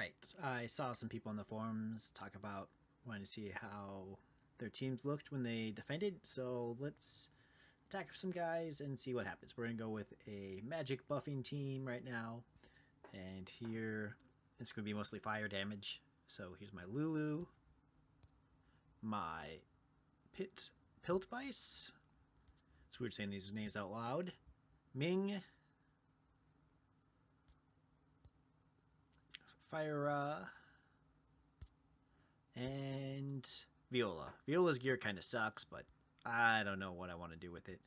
Alright, I saw some people on the forums talk about wanting to see how their teams looked when they defended, so let's attack some guys and see what happens. We're going to go with a magic buffing team right now, and here it's going to be mostly fire damage. So here's my Lulu, my Piltvice, it's weird saying these names out loud, Ming, Fire, and Viola. Viola's gear kind of sucks, but I don't know what I want to do with it.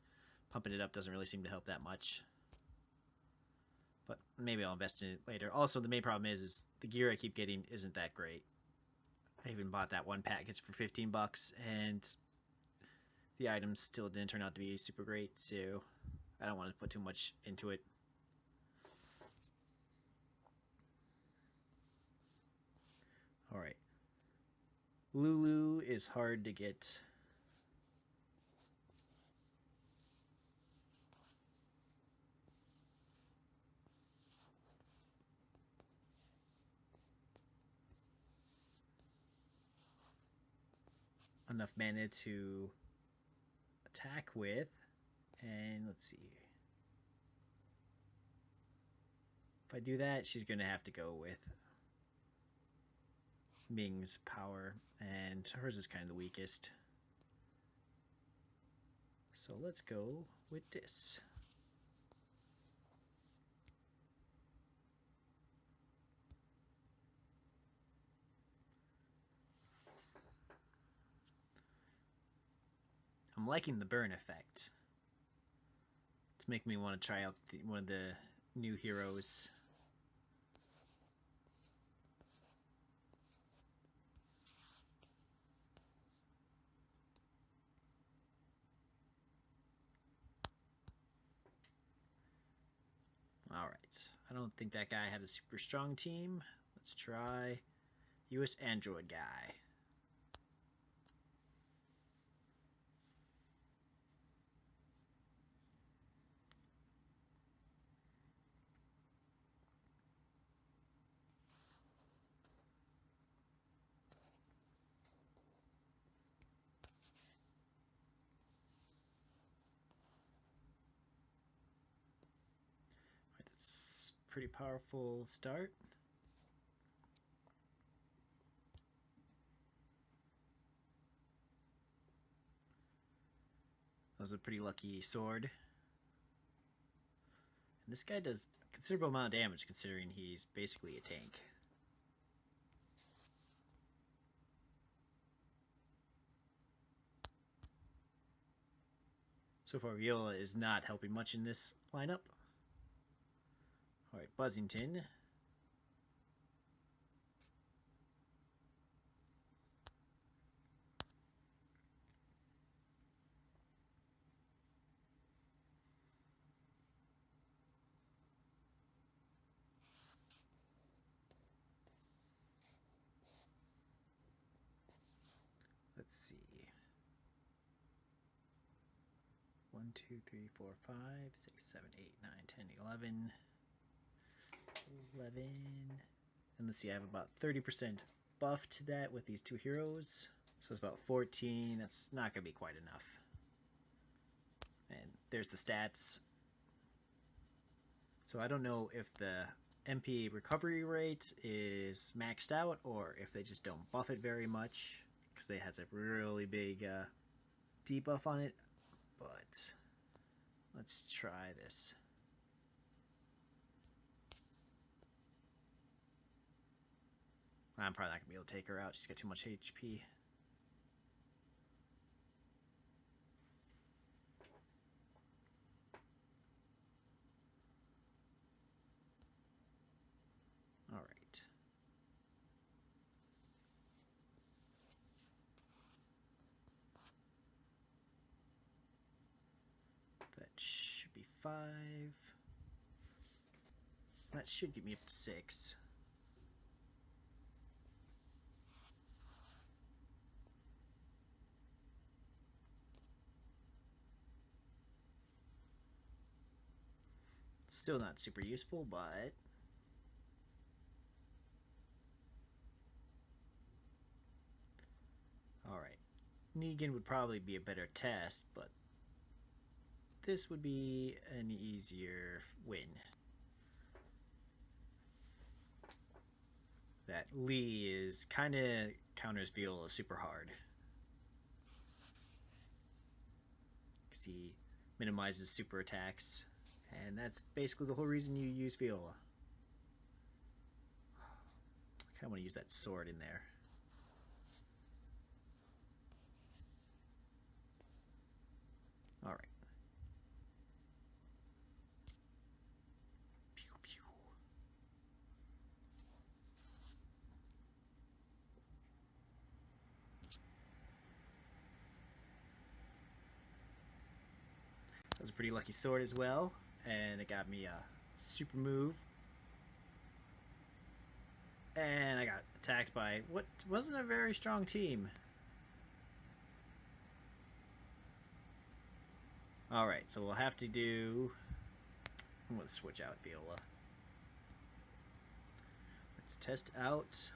Pumping it up doesn't really seem to help that much. But maybe I'll invest in it later. Also, the main problem is the gear I keep getting isn't that great. I even bought that one package for 15 bucks, and the items still didn't turn out to be super great, so I don't want to put too much into it. Alright. Lulu is hard to get. Enough mana to attack with, and let's see. If I do that, she's going to have to go with Ming's power, and hers is kind of the weakest. So let's go with this. I'm liking the burn effect. It's making me want to try out one of the new heroes. Alright, I don't think that guy had a super strong team. Let's try US Android guy. That's a pretty powerful start. That was a pretty lucky sword. And this guy does a considerable amount of damage considering he's basically a tank. So far, Viola is not helping much in this lineup. Alright, Buzzington. Let's see. 1, 2, 3, 4, 5, 6, 7, 8, 9, 10, 11. 11. And let's see, I have about 30% buff to that with these two heroes. So it's about 14. That's not going to be quite enough. And there's the stats. So I don't know if the MP recovery rate is maxed out or if they just don't buff it very much, because it has a really big debuff on it. But let's try this. I'm probably not going to be able to take her out. She's got too much HP. Alright. That should be 5. That should get me up to 6. Still not super useful, but Negan would probably be a better test, but this would be an easier win. That Lee is kind of counters Viola super hard. Because he minimizes super attacks. And that's basically the whole reason you use Viola. I kind of want to use that sword in there. Alright. Pew, pew. That was a pretty lucky sword as well. And it got me a super move. And I got attacked by what wasn't a very strong team. Alright, so we'll have to do... I'm going to switch out Viola. Let's test out...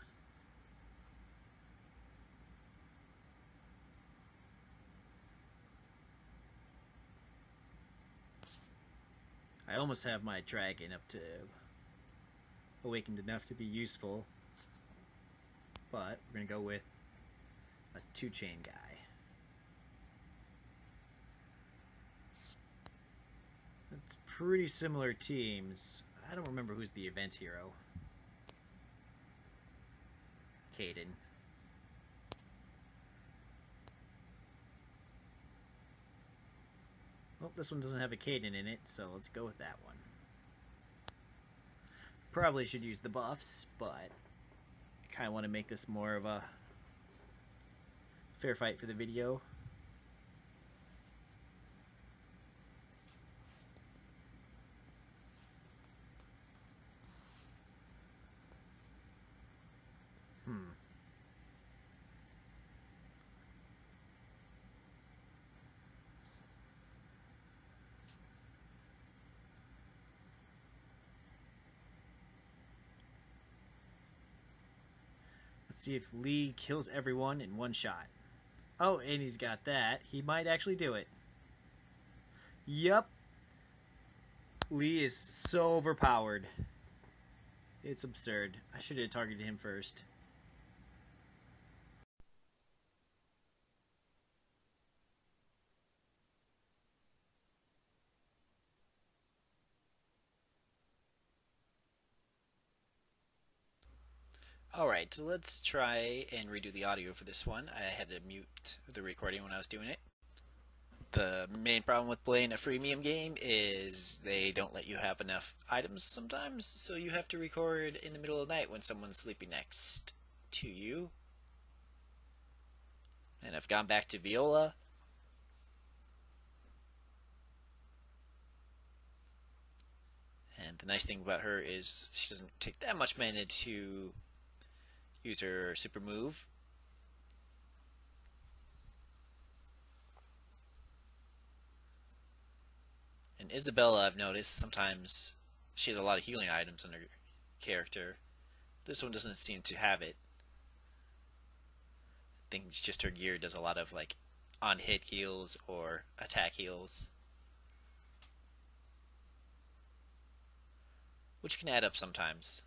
I almost have my dragon up to awakened enough to be useful, but we're going to go with a 2-chain guy. That's pretty similar teams. I don't remember who's the event hero. Caden. Well, this one doesn't have a Caden in it, so let's go with that one. Probably should use the buffs, but I kind of want to make this more of a fair fight for the video. Let's see if Lee kills everyone in one shot. Oh, and he's got that. He might actually do it. Yup. Lee is so overpowered. It's absurd. I should have targeted him first. Alright, so let's try and redo the audio for this one. I had to mute the recording when I was doing it. The main problem with playing a freemium game is they don't let you have enough items sometimes, so you have to record in the middle of the night when someone's sleeping next to you. And I've gone back to Viola. And the nice thing about her is she doesn't take that much mana to use her super move. And Isabella, I've noticed, sometimes she has a lot of healing items on her character. This one doesn't seem to have it. I think it's just her gear does a lot of like on-hit heals or attack heals, which can add up sometimes.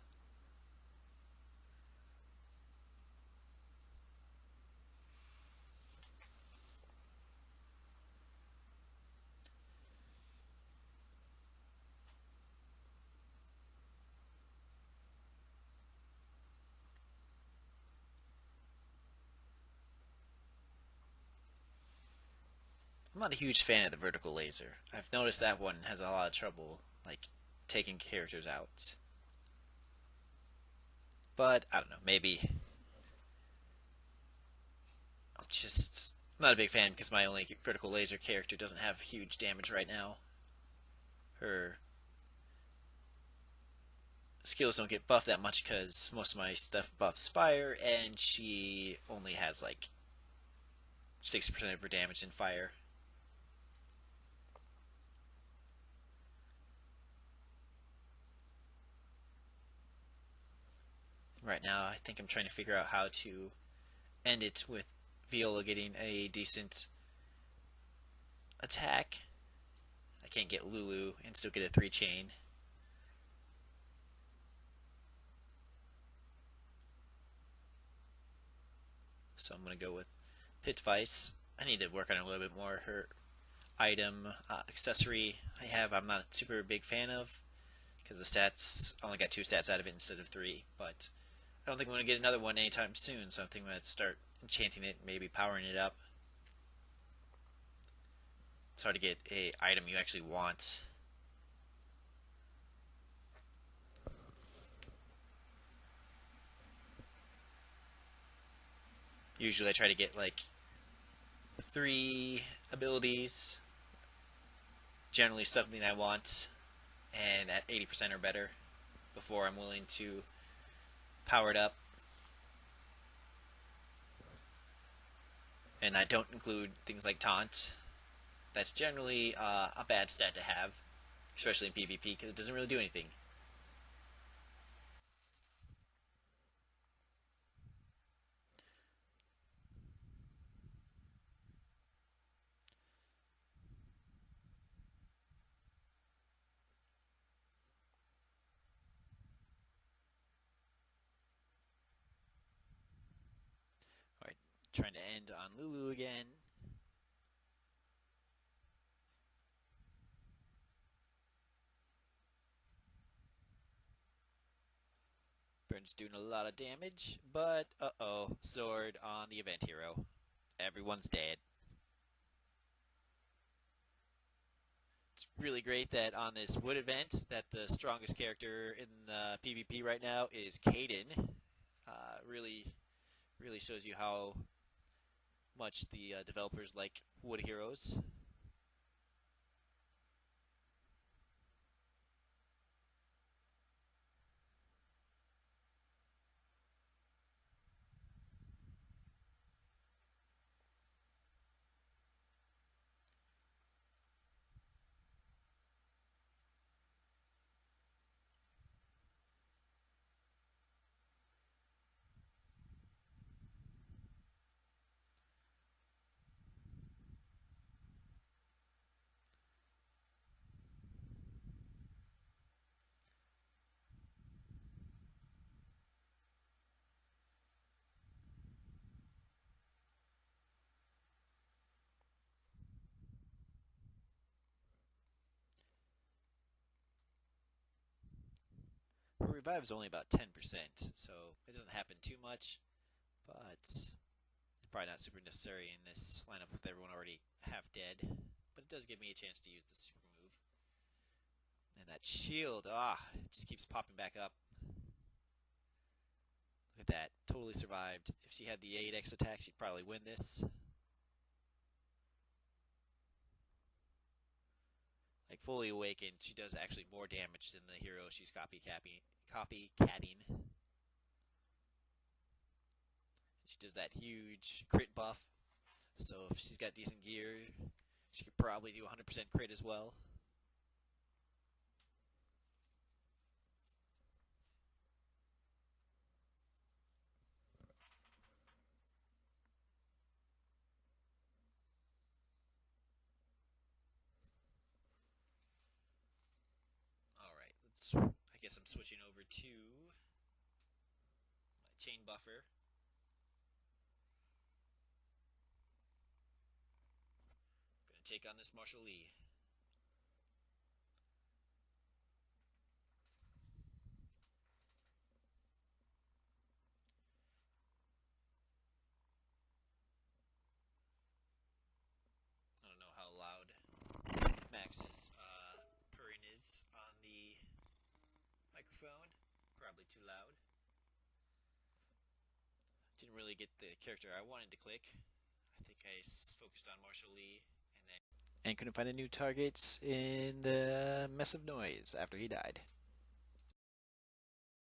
I'm not a huge fan of the vertical laser. I've noticed that one has a lot of trouble, like, taking characters out. But, I don't know, maybe... I'm just not a big fan because my only vertical laser character doesn't have huge damage right now. Her skills don't get buffed that much because most of my stuff buffs fire, and she only has, like, 60% of her damage in fire. Right now, I think I'm trying to figure out how to end it with Viola getting a decent attack. I can't get Lulu and still get a 3 chain. So I'm going to go with Pit Vice. I need to work on it a little bit more. Her item accessory I'm not a super big fan of because the stats I only got 2 stats out of it instead of 3, but I don't think I'm going to get another one anytime soon, so I think I'm going to start enchanting it, maybe powering it up. It's hard to get a item you actually want. Usually I try to get like 3 abilities, generally something I want, and at 80% or better before I'm willing to power it up. And I don't include things like taunt. That's generally a bad stat to have, especially in PvP, because it doesn't really do anything. Alright, trying to end on Lulu again. Burn's doing a lot of damage, but uh-oh, sword on the event hero. Everyone's dead. It's really great that on this wood event that the strongest character in the PvP right now is Caden. Really shows you how much the developers like wood heroes. Revive is only about 10%, so it doesn't happen too much, but probably not super necessary in this lineup with everyone already half dead. But it does give me a chance to use the super move. And that shield, it just keeps popping back up. Look at that, totally survived. If she had the 8x attack, she'd probably win this. Like fully awakened, she does actually more damage than the hero she's copycatting. She does that huge crit buff. So if she's got decent gear, she could probably do 100% crit as well. Alright, I guess I'm switching over to my chain buffer. Gonna take on this Marshall Lee. I don't know how loud Max's purring is on the microphone. Probably too loud. Didn't really get the character I wanted to click. I think I focused on Marshall Lee and couldn't find any new targets in the mess of noise after he died.